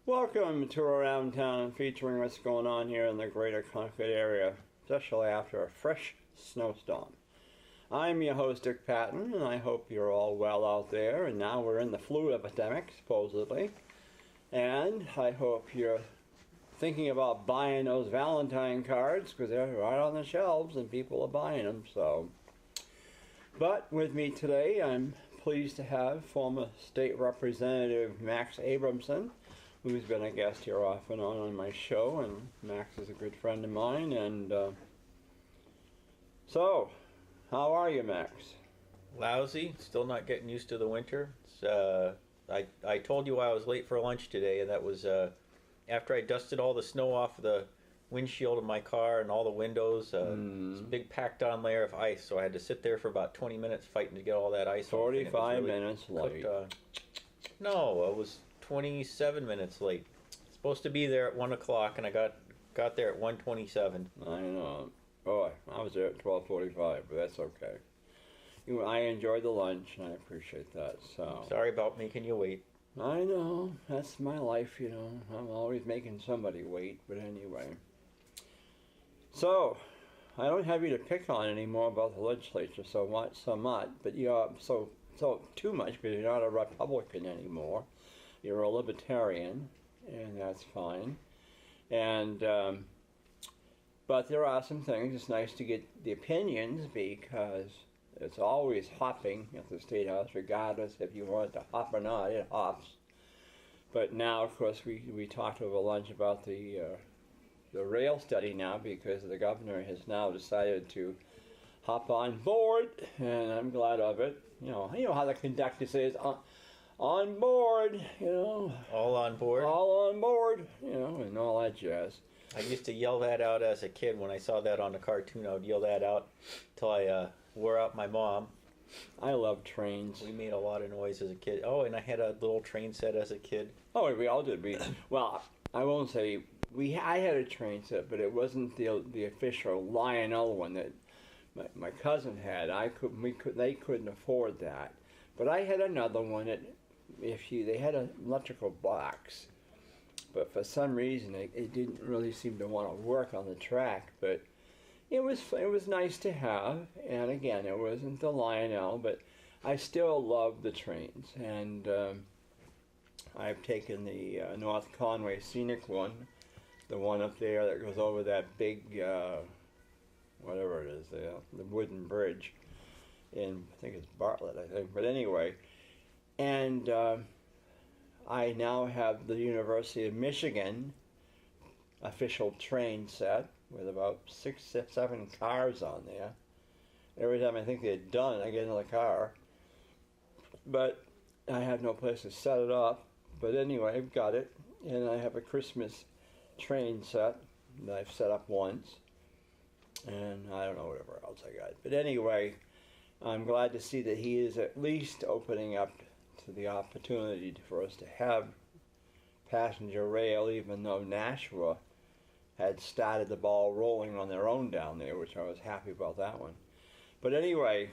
Welcome to Around Town, featuring what's going on here in the greater Concord area, especially after a fresh snowstorm. I'm your host, Dick Patten, and I hope you're all well out there. And now we're in the flu epidemic, supposedly. And I hope you're thinking about buying those Valentine cards, because they're right on the shelves and people are buying them. But with me today, I'm pleased to have former State Representative Max Abramson, who's been a guest here off and on my show, and Max is a good friend of mine. And so, how are you, Max? Lousy. Still not getting used to the winter. I told you I was late for lunch today, and that was after I dusted all the snow off the windshield of my car and all the windows. This big packed on layer of ice, so I had to sit there for about 20 minutes fighting to get all that ice 45 minutes late. No, I was 27 minutes late. Supposed to be there at 1 o'clock, and I got there at 1:27. I know. Boy, I was there at 12:45, but that's okay. I enjoyed the lunch, and I appreciate that. So sorry about making you wait. I know. That's my life, you know. I'm always making somebody wait, but anyway. So, I don't have you to pick on anymore about the legislature so much, but you're so too much, because you're not a Republican anymore. You're a libertarian, and that's fine. And but there are some things it's nice to get the opinions, because it's always hopping at the State House, regardless if you want it to hop or not. It hops. But now, of course, we talked over lunch about the rail study now, because the governor has now decided to hop on board, and I'm glad of it. You know how the conductor says, on board, you know. All on board? All on board, you know, and all that jazz. I used to yell that out as a kid. When I saw that on the cartoon, I would yell that out till I wore out my mom. I love trains. We made a lot of noise as a kid. Oh, and I had a little train set as a kid. Oh, we all did. Well, I won't say I had a train set, but it wasn't the official Lionel one that my cousin had. They couldn't afford that. But I had another one that they had an electrical box, but for some reason it didn't really seem to want to work on the track. But it was nice to have, and again, it wasn't the Lionel, but I still love the trains. And I've taken the North Conway Scenic one, the one up there that goes over that big whatever it is, the wooden bridge in, I think it's Bartlett, but anyway. And I now have the University of Michigan official train set with about 6, 7 cars on there. Every time I think they're done, I get another car. But I have no place to set it up. But anyway, I've got it. And I have a Christmas train set that I've set up once. And I don't know whatever else I got. But anyway, I'm glad to see that he is at least opening up to the opportunity for us to have passenger rail, even though Nashua had started the ball rolling on their own down there, which I was happy about that one. But anyway,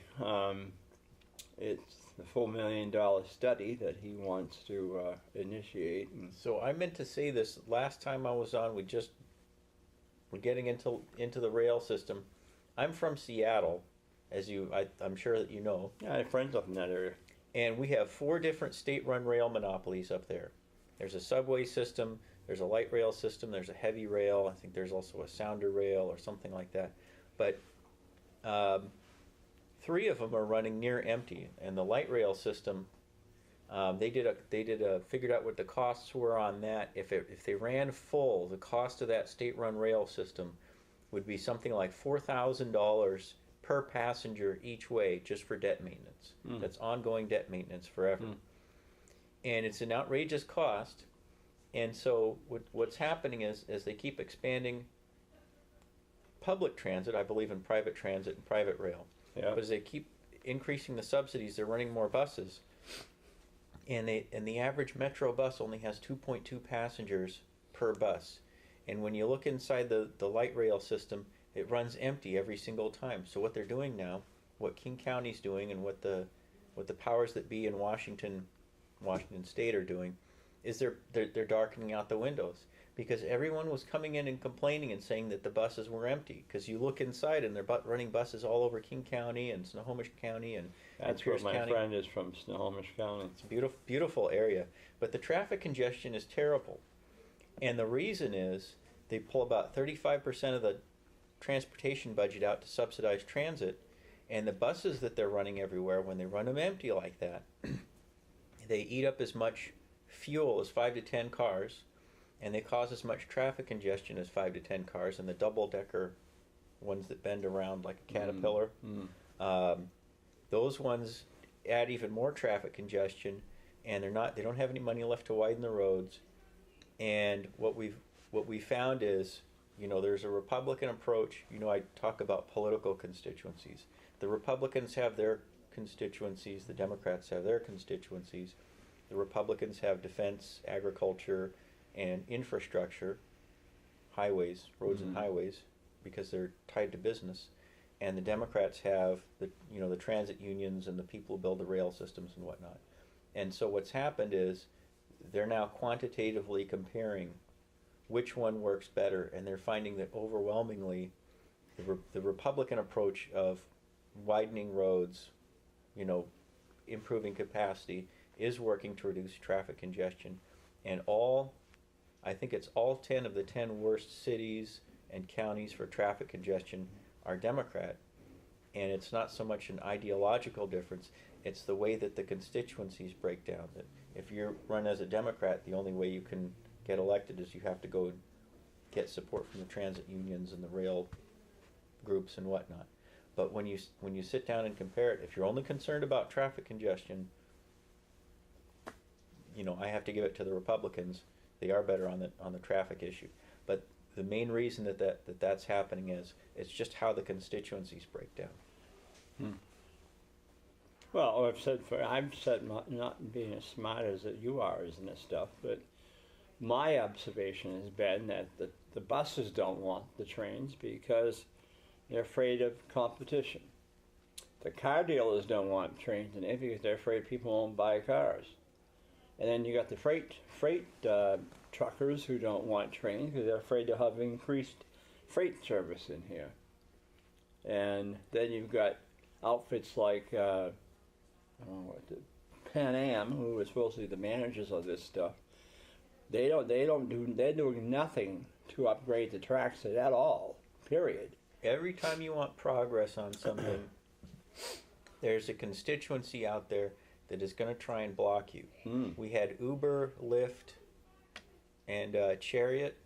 it's the $4 million study that he wants to initiate. And so I meant to say this last time I was on. We're getting into the rail system. I'm from Seattle, as I'm sure that you know. Yeah, I have friends up in that area. And we have 4 different state-run rail monopolies up there. There's a subway system, there's a light rail system, there's a heavy rail, I think there's also a sounder rail or something like that. But 3 of them are running near empty. And the light rail system, they figured out what the costs were on that. If they ran full, the cost of that state-run rail system would be something like $4,000 per passenger each way, just for debt maintenance. That's ongoing debt maintenance forever. And it's an outrageous cost. And so what's happening is, as they keep expanding public transit, I believe in private transit and private rail, but as they keep increasing the subsidies, they're running more buses. And the average metro bus only has 2.2 passengers per bus. And when you look inside the light rail system, it runs empty every single time. So what they're doing now, what King County's doing, and what the powers that be in Washington State are doing, is they're darkening out the windows, because everyone was coming in and complaining and saying that the buses were empty. Because you look inside and they're running buses all over King County and Snohomish County and That's where Pierce my County. friend is from, Snohomish County. It's a beautiful, beautiful area, but the traffic congestion is terrible, and the reason is they pull about 35% of the transportation budget out to subsidize transit, and the buses that they're running everywhere, when they run them empty like that, they eat up as much fuel as 5 to 10 cars, and they cause as much traffic congestion as 5 to 10 cars, and the double-decker ones that bend around like a caterpillar. Those ones add even more traffic congestion, and they don't have any money left to widen the roads. And what we found is, there's a Republican approach. I talk about political constituencies. The Republicans have their constituencies, the Democrats have their constituencies. The Republicans have defense, agriculture, and infrastructure, highways, roads and highways, because they're tied to business. And the Democrats have the transit unions and the people who build the rail systems and whatnot. And so what's happened is they're now quantitatively comparing which one works better, and they're finding that overwhelmingly the Republican approach of widening roads, improving capacity, is working to reduce traffic congestion. And I think it's all 10 of the 10 worst cities and counties for traffic congestion are Democrat. And it's not so much an ideological difference, it's the way that the constituencies break down. That if you run as a Democrat, the only way you can get elected is you have to go get support from the transit unions and the rail groups and whatnot. But when you sit down and compare it, if you're only concerned about traffic congestion, I have to give it to the Republicans. They are better on the traffic issue. But the main reason that's happening is it's just how the constituencies break down. Well, I've said not being as smart as you are in this stuff, but my observation has been that the buses don't want the trains because they're afraid of competition. The car dealers don't want trains in it because they're afraid people won't buy cars. And then you got the freight truckers who don't want trains because they're afraid to have increased freight service in here. And then you've got outfits like Pan Am, who are supposed to be the managers of this stuff. They're doing nothing to upgrade the tracks at all. Period. Every time you want progress on something, there's a constituency out there that is going to try and block you. We had Uber, Lyft, and Chariot,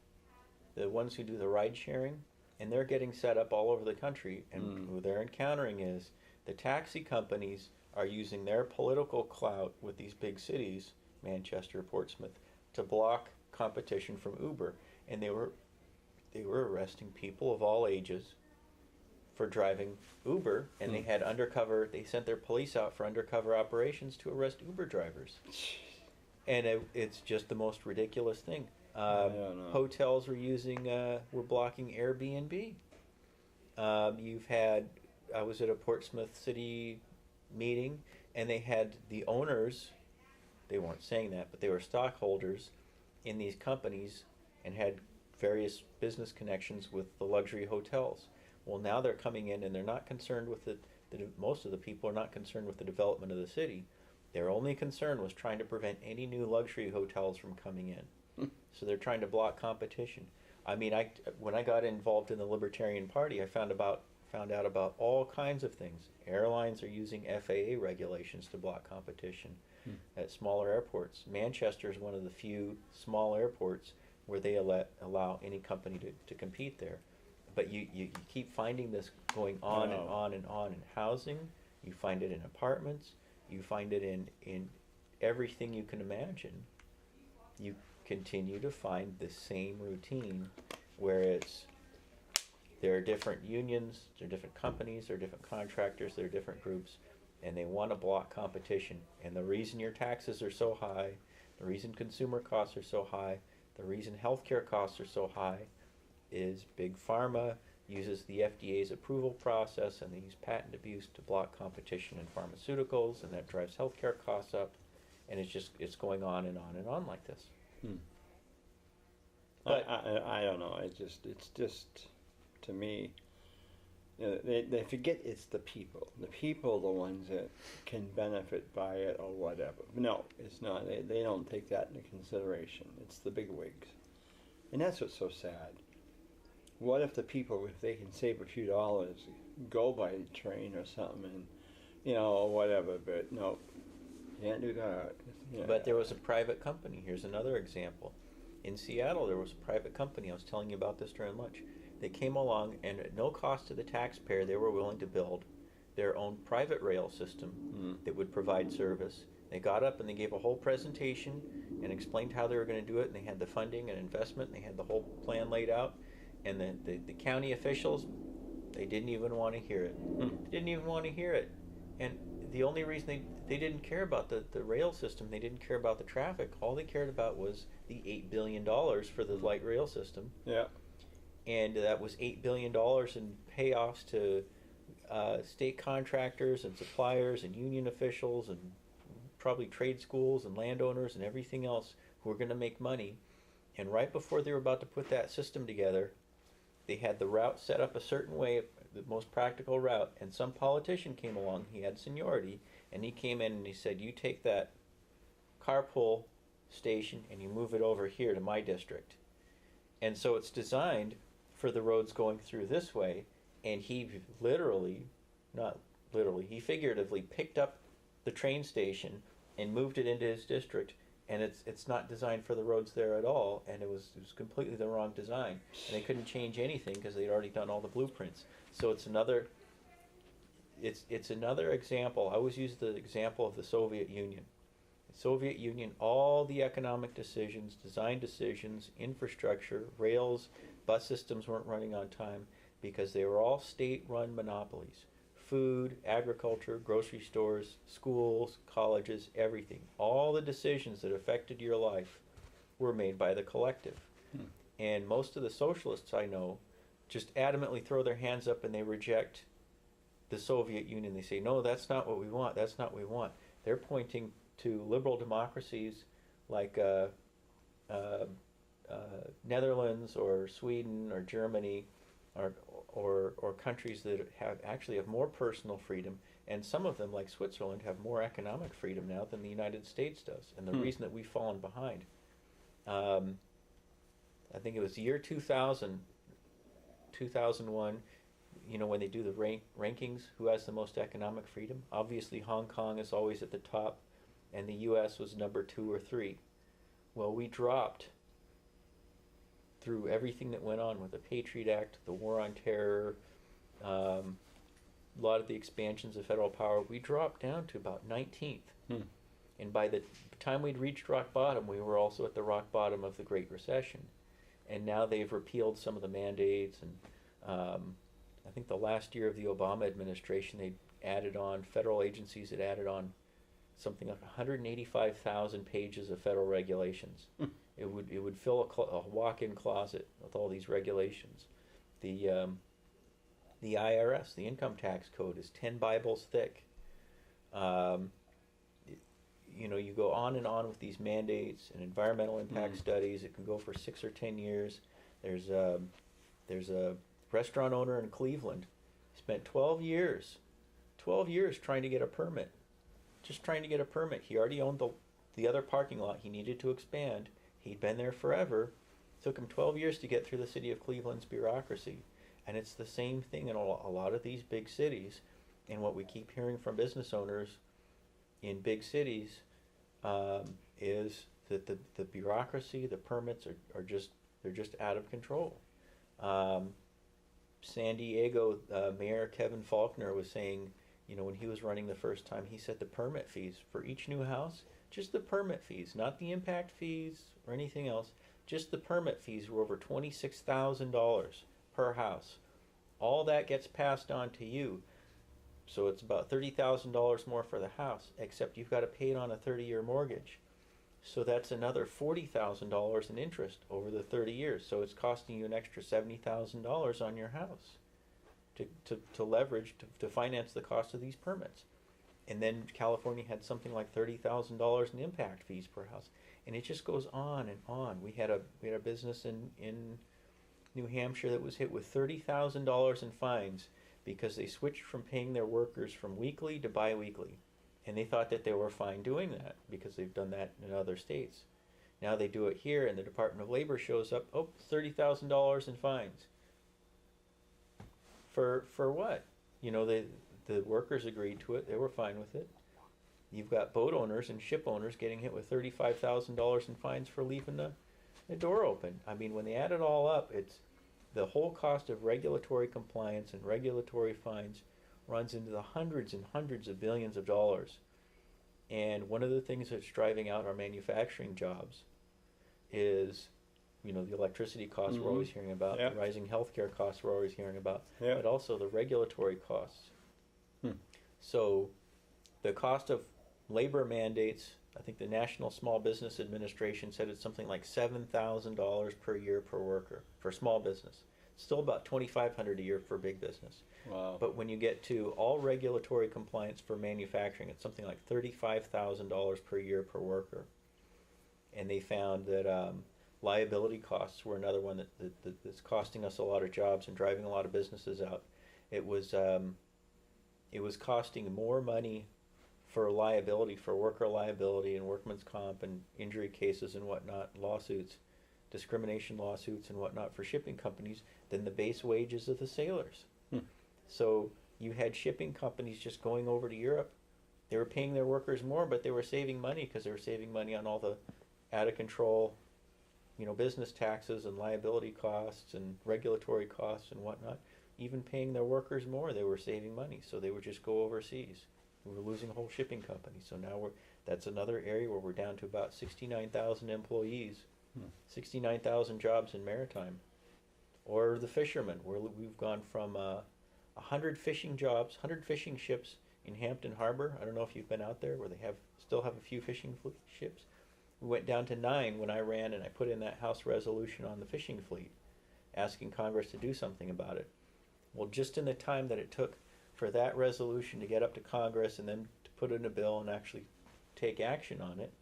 the ones who do the ride sharing, and they're getting set up all over the country. And what they're encountering is the taxi companies are using their political clout with these big cities, Manchester, Portsmouth, to block competition from Uber. And they were arresting people of all ages for driving Uber, and they sent their police out for undercover operations to arrest Uber drivers. And it's just the most ridiculous thing. Hotels were blocking Airbnb. I was at a Portsmouth City meeting, and they had the owners, they weren't saying that, but they were stockholders in these companies and had various business connections with the luxury hotels. Well, now they're coming in and they're not concerned with most of the people are not concerned with the development of the city. Their only concern was trying to prevent any new luxury hotels from coming in. So they're trying to block competition. I mean, when I got involved in the Libertarian Party, I found out about all kinds of things. Airlines are using FAA regulations to block competition at smaller airports. Manchester is one of the few small airports where they allow any company to compete there. But you keep finding this going on and on and on in housing. You find it in apartments. You find it in everything you can imagine. You continue to find the same routine where there are different unions, there are different companies, there are different contractors, there are different groups, and they want to block competition. And the reason your taxes are so high, the reason consumer costs are so high, the reason healthcare costs are so high is Big Pharma uses the FDA's approval process, and they use patent abuse to block competition in pharmaceuticals, and that drives healthcare costs up. and it's going on and on and on like this. Hmm. But I don't know. It's just to me, they forget it's the people. The people are the ones that can benefit by it or whatever. No, it's not. They don't take that into consideration. It's the big wigs, and that's what's so sad. What if the people, if they can save a few dollars, go by train or something, and or whatever? But no, can't do that. But there was a private company. Here's another example. In Seattle, there was a private company. I was telling you about this during lunch. They came along, and at no cost to the taxpayer, they were willing to build their own private rail system that would provide service. They got up and they gave a whole presentation and explained how they were going to do it, and they had the funding and investment, and they had the whole plan laid out. And the county officials, they didn't even want to hear it. They didn't even want to hear it. And the only reason they didn't care about the rail system, they didn't care about the traffic. All they cared about was the $8 billion for the light rail system. Yeah. And that was $8 billion in payoffs to state contractors and suppliers and union officials and probably trade schools and landowners and everything else who were going to make money. And right before they were about to put that system together, they had the route set up a certain way, the most practical route, and some politician came along, he had seniority, and he came in and he said, you take that carpool station and you move it over here to my district. And so it's designed for the roads going through this way, and he he figuratively picked up the train station and moved it into his district, and it's not designed for the roads there at all, and it was completely the wrong design, and they couldn't change anything because they'd already done all the blueprints. So it's another example. I always use the example of the Soviet Union. The Soviet Union, all the economic decisions, design decisions, infrastructure, rails, bus systems weren't running on time because they were all state-run monopolies. Food, agriculture, grocery stores, schools, colleges, everything. All the decisions that affected your life were made by the collective. And most of the socialists I know just adamantly throw their hands up and they reject the Soviet Union. They say, no, that's not what we want, that's not what we want. They're pointing to liberal democracies like Netherlands or Sweden or Germany or countries that have more personal freedom, and some of them, like Switzerland, have more economic freedom now than the United States does. And the reason that we've fallen behind, I think it was the year 2000, 2001, when they do the rankings, who has the most economic freedom? Obviously Hong Kong is always at the top, and the U.S. was number 2 or 3. Well, we dropped through everything that went on with the Patriot Act, the War on Terror, a lot of the expansions of federal power, we dropped down to about 19th. And by the time we'd reached rock bottom, we were also at the rock bottom of the Great Recession. And now they've repealed some of the mandates, and I think the last year of the Obama administration, they added on, federal agencies had added on something like 185,000 pages of federal regulations. It would fill a walk-in closet with all these regulations. The IRS, the income tax code, is 10 Bibles thick. You go on and on with these mandates and environmental impact studies. It can go for 6 or 10 years. There's a restaurant owner in Cleveland, spent 12 years trying to get a permit. Just trying to get a permit. He already owned the other parking lot he needed to expand. He'd been there forever. It took him 12 years to get through the city of Cleveland's bureaucracy. And it's the same thing in a lot of these big cities. And what we keep hearing from business owners in big cities is that the bureaucracy, the permits are just out of control. San Diego Mayor Kevin Faulconer was saying, when he was running the first time, he said the permit fees for each new house, just the permit fees, not the impact fees or anything else, just the permit fees were over $26,000 per house. All that gets passed on to you. So it's about $30,000 more for the house, except you've got to pay it on a 30-year mortgage. So that's another $40,000 in interest over the 30 years. So it's costing you an extra $70,000 on your house to leverage, to finance the cost of these permits. And then California had something like $30,000 in impact fees per house, and it just goes on and on. We had a business in New Hampshire that was hit with $30,000 in fines because they switched from paying their workers from weekly to biweekly, and they thought that they were fine doing that because they've done that in other states. Now they do it here, and the Department of Labor shows up. Oh, $30,000 in fines. For what? You know, the workers agreed to it. They were fine with it. You've got boat owners and ship owners getting hit with $35,000 in fines for leaving the door open. I mean, when they add it all up, it's the whole cost of regulatory compliance and regulatory fines runs into the hundreds and hundreds of billions of dollars. And one of the things that's driving out our manufacturing jobs is, you know, the electricity costs we're always hearing about, the rising healthcare costs we're always hearing about, but also the regulatory costs. So the cost of labor mandates, I think the National Small Business Administration said it's something like $7,000 per year per worker for small business. Still about $2,500 a year for big business. Wow. But when you get to all regulatory compliance for manufacturing, it's something like $35,000 per year per worker. And they found that liability costs were another one that's costing us a lot of jobs and driving a lot of businesses out. It was costing more money for liability, for worker liability and workman's comp and injury cases and whatnot, lawsuits, discrimination lawsuits and whatnot for shipping companies than the base wages of the sailors. So you had shipping companies just going over to Europe. They were paying their workers more, but they were saving money because they were saving money on all the out of control, you know, business taxes and liability costs and regulatory costs and whatnot. Even paying their workers more, they were saving money, so they would just go overseas. We were losing a whole shipping company, so now that's another area where we're down to about 69,000 employees, 69,000 jobs in maritime. Or the fishermen, where we've gone from 100 fishing jobs, 100 fishing ships in Hampton Harbor. I don't know if you've been out there, where they still have a few fishing ships. We went down to 9 when I ran, and I put in that House resolution on the fishing fleet, asking Congress to do something about it. Well, just in the time that it took for that resolution to get up to Congress and then to put in a bill and actually take action on it,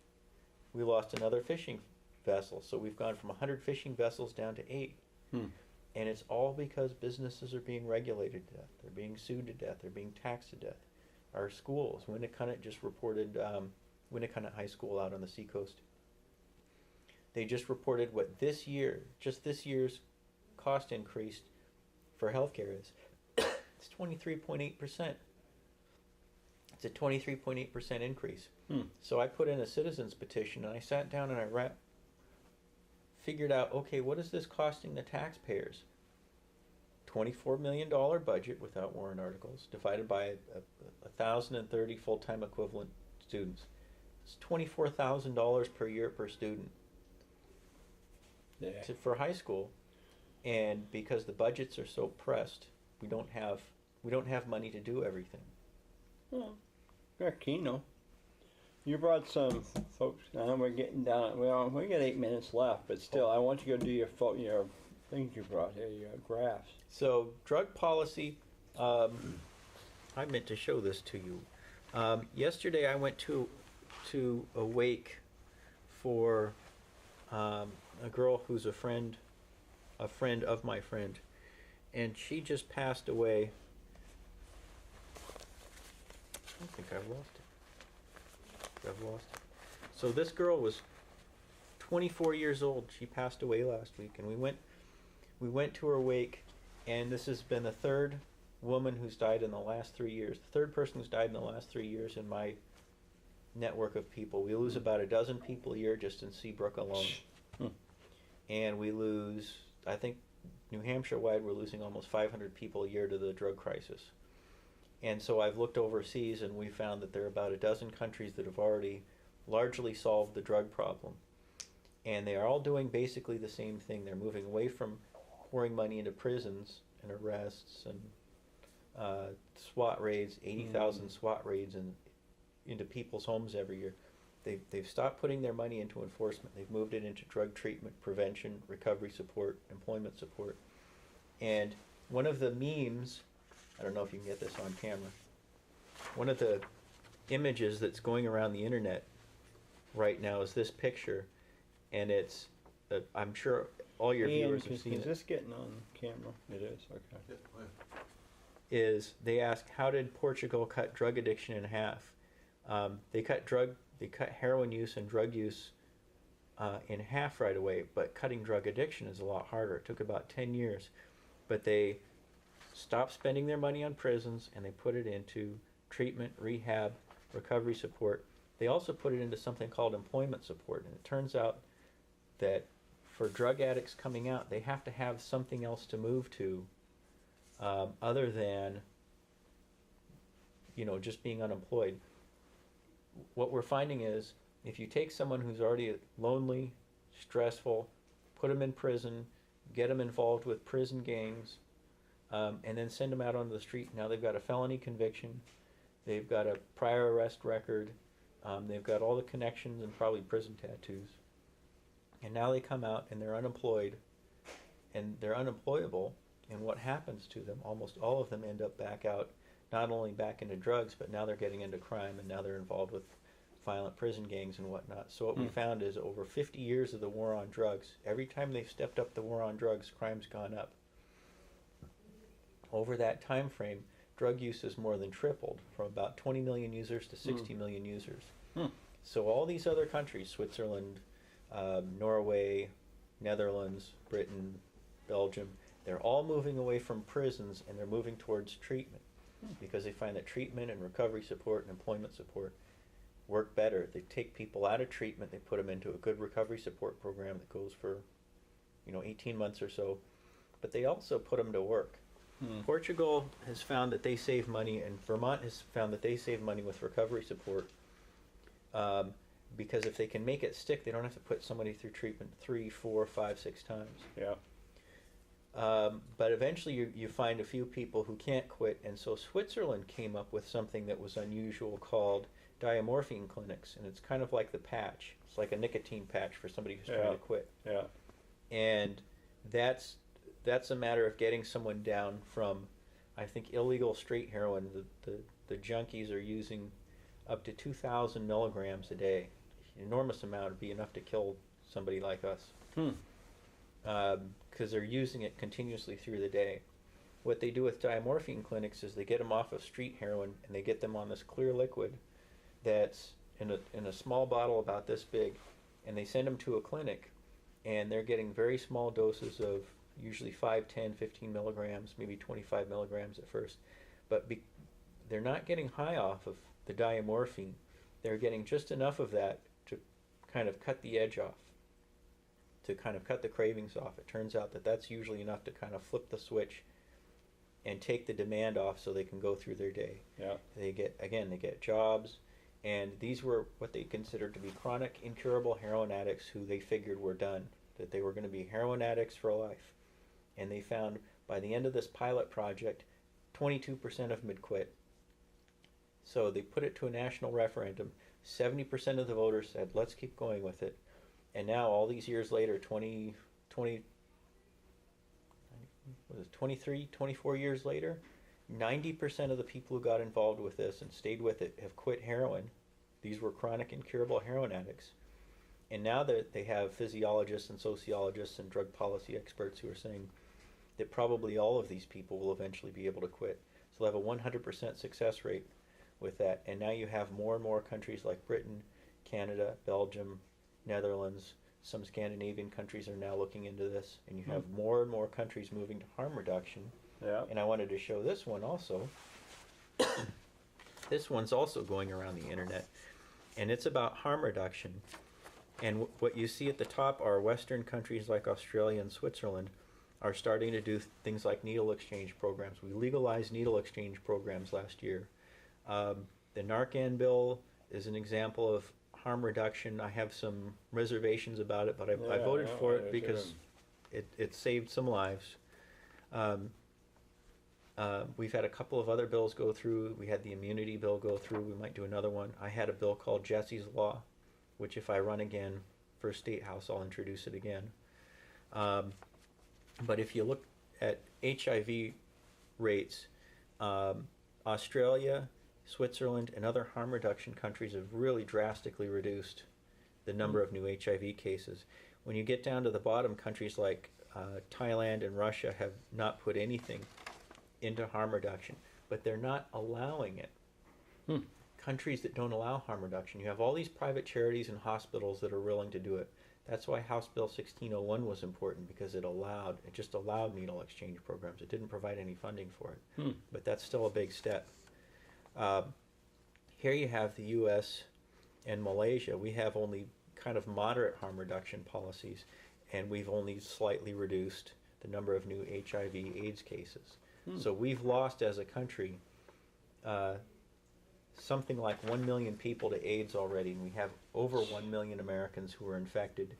we lost another fishing vessel. So we've gone from 100 fishing vessels down to 8. And it's all because businesses are being regulated to death. They're being sued to death. They're being taxed to death. Our schools, Winnicott just reported, Winnicott High School out on the seacoast, they just reported what this year, just this year's cost increase for healthcare is. It's 23.8%. It's a 23.8% increase. So I put in a citizens petition, and I sat down and I figured out, okay, what is this costing the taxpayers? $24 million budget without warrant articles, divided by 1,030 full-time equivalent students. It's $24,000 per year per student for high school. And because the budgets are so pressed, we don't have money to do everything. Well, Keno, you brought some folks. I know we're getting down. Well, we got 8 minutes left, but still, I want you to go do your things you brought here, your graphs. So, drug policy. I meant to show this to you. Yesterday, I went to a wake for a girl who's a friend of my friend, and she just passed away. I think I've lost it. So this girl was 24 years old. She passed away last week, and we went to her wake, and this has been the third woman who's died in the last 3 years. The third person who's died in the last 3 years in my network of people. We lose about a dozen people a year just in Seabrook alone. And we lose, I think, New Hampshire-wide, we're losing almost 500 people a year to the drug crisis. And so I've looked overseas, and we found that there are about a dozen countries that have already largely solved the drug problem. And they are all doing basically the same thing. They're moving away from pouring money into prisons and arrests and SWAT raids, 80,000 SWAT raids into people's homes every year. They've stopped putting their money into enforcement. They've moved it into drug treatment, prevention, recovery support, employment support. And one of the memes, I don't know if you can get this on camera, one of the images that's going around the internet right now is this picture, and it's I'm sure all your Ian, viewers have seen is it. this getting on camera? It is, okay. Is they ask, how did Portugal cut drug addiction in half? They cut heroin use and drug use in half right away, but cutting drug addiction is a lot harder. It took about 10 years, but they stopped spending their money on prisons and they put it into treatment, rehab, recovery support. They also put it into something called employment support, and it turns out that for drug addicts coming out, they have to have something else to move to other than, just being unemployed. What we're finding is if you take someone who's already lonely, stressful, put them in prison, get them involved with prison gangs, and then send them out onto the street, now they've got a felony conviction, they've got a prior arrest record, they've got all the connections and probably prison tattoos. And now they come out and they're unemployed and they're unemployable, and what happens to them? Almost all of them end up back out, not only back into drugs, but now they're getting into crime, and now they're involved with violent prison gangs and whatnot. So what we found is over 50 years of the war on drugs, every time they've stepped up the war on drugs, crime's gone up. Over that time frame, drug use has more than tripled, from about 20 million users to 60 million users. So all these other countries, Switzerland, Norway, Netherlands, Britain, Belgium, they're all moving away from prisons and they're moving towards treatment because they find that treatment and recovery support and employment support work better. They take people out of treatment, they put them into a good recovery support program that goes for 18 months or so, but they also put them to work. Portugal has found that they save money, and Vermont has found that they save money with recovery support because if they can make it stick, they don't have to put somebody through treatment 3, 4, 5, 6 times. Yeah. But eventually you find a few people who can't quit, and so Switzerland came up with something that was unusual called diamorphine clinics, and it's kind of like the patch. It's like a nicotine patch for somebody who's trying to quit. Yeah. And that's a matter of getting someone down from, I think, illegal straight heroin. The junkies are using up to 2,000 milligrams a day. An enormous amount would be enough to kill somebody like us. Because they're using it continuously through the day. What they do with diamorphine clinics is they get them off of street heroin and they get them on this clear liquid that's in a small bottle about this big, and they send them to a clinic, and they're getting very small doses of usually 5, 10, 15 milligrams, maybe 25 milligrams at first, but they're not getting high off of the diamorphine. They're getting just enough of that to kind of cut the edge off, to kind of cut the cravings off. It turns out that that's usually enough to kind of flip the switch and take the demand off so they can go through their day. Yeah. They get jobs, and these were what they considered to be chronic, incurable heroin addicts who they figured were done, that they were going to be heroin addicts for life. And they found by the end of this pilot project, 22% of them had quit. So they put it to a national referendum. 70% of the voters said, let's keep going with it. And now, all these years later, 23, 24 years later, 90% of the people who got involved with this and stayed with it have quit heroin. These were chronic, incurable heroin addicts. And now that they have physiologists and sociologists and drug policy experts who are saying that probably all of these people will eventually be able to quit. So they'll have a 100% success rate with that. And now you have more and more countries like Britain, Canada, Belgium, Netherlands, some Scandinavian countries are now looking into this, and you have more and more countries moving to harm reduction. Yeah. And I wanted to show this one also. This one's also going around the internet, and it's about harm reduction. And what you see at the top are Western countries like Australia and Switzerland are starting to do things like needle exchange programs. We legalized needle exchange programs last year. The Narcan bill is an example of harm reduction. I have some reservations about it, but I voted for it because it saved some lives. We've had a couple of other bills go through. We had the immunity bill go through. We might do another one. I had a bill called Jesse's Law, which if I run again for State House, I'll introduce it again. But if you look at HIV rates, Australia Switzerland, and other harm reduction countries have really drastically reduced the number of new HIV cases. When you get down to the bottom, countries like Thailand and Russia have not put anything into harm reduction, but they're not allowing it. Countries that don't allow harm reduction, you have all these private charities and hospitals that are willing to do it. That's why House Bill 1601 was important, because it just allowed needle exchange programs. It didn't provide any funding for it, but that's still a big step. Here you have the U.S. and Malaysia. We have only kind of moderate harm reduction policies, and we've only slightly reduced the number of new HIV/AIDS cases. So we've lost as a country something like 1 million people to AIDS already, and we have over 1 million Americans who are infected.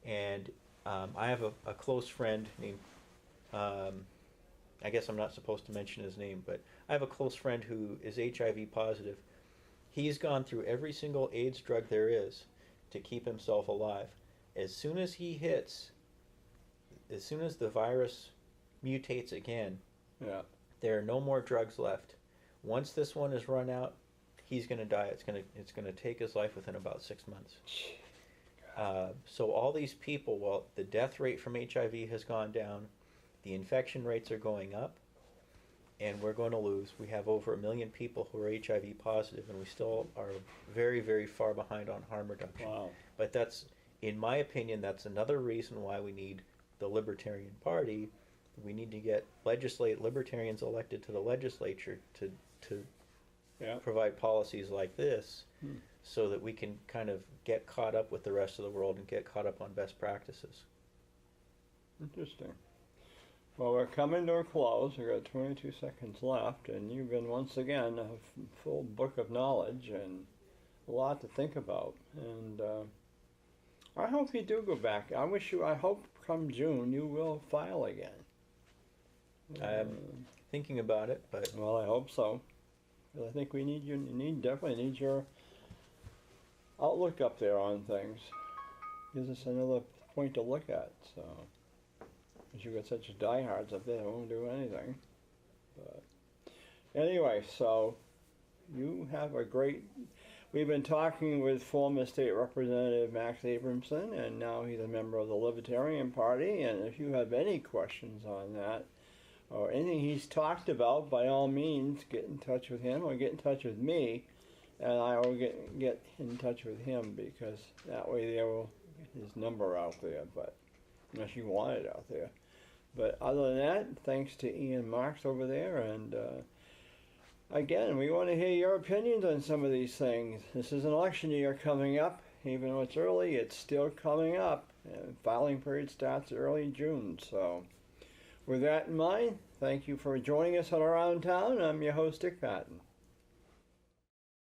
And I have a close friend named, I guess I'm not supposed to mention his name, but I have a close friend who is HIV positive. He's gone through every single AIDS drug there is to keep himself alive. As soon as the virus mutates again, there are no more drugs left. Once this one is run out, he's going to die. It's going to take his life within about 6 months. So all these people, well, the death rate from HIV has gone down, the infection rates are going up, and we're going to lose. We have over 1 million people who are HIV positive, and we still are very, very far behind on harm reduction. Wow. But that's, in my opinion, that's another reason why we need the Libertarian Party. We need to get libertarians elected to the legislature to provide policies like this, so that we can kind of get caught up with the rest of the world and get caught up on best practices. Interesting. Well, we're coming to a close. We've got 22 seconds left, and you've been, once again, a full book of knowledge and a lot to think about. And I hope you do go back. I hope come June you will file again. I'm thinking about it, but... Well, I hope so. I think we need definitely need your outlook up there on things. Gives us another point to look at, so... Because you've got such diehards up there that won't do anything. But anyway, so you have a great... We've been talking with former State Representative Max Abramson, and now he's a member of the Libertarian Party, and if you have any questions on that, or anything he's talked about, by all means, get in touch with him, or get in touch with me, and I will get in touch with him, because that way there will get his number out there, but unless you want it out there. But other than that, thanks to Ian Marx over there, and again, we want to hear your opinions on some of these things. This is an election year coming up. Even though it's early, it's still coming up. And filing period starts early June. So with that in mind, thank you for joining us on Around Town. I'm your host, Dick Patten.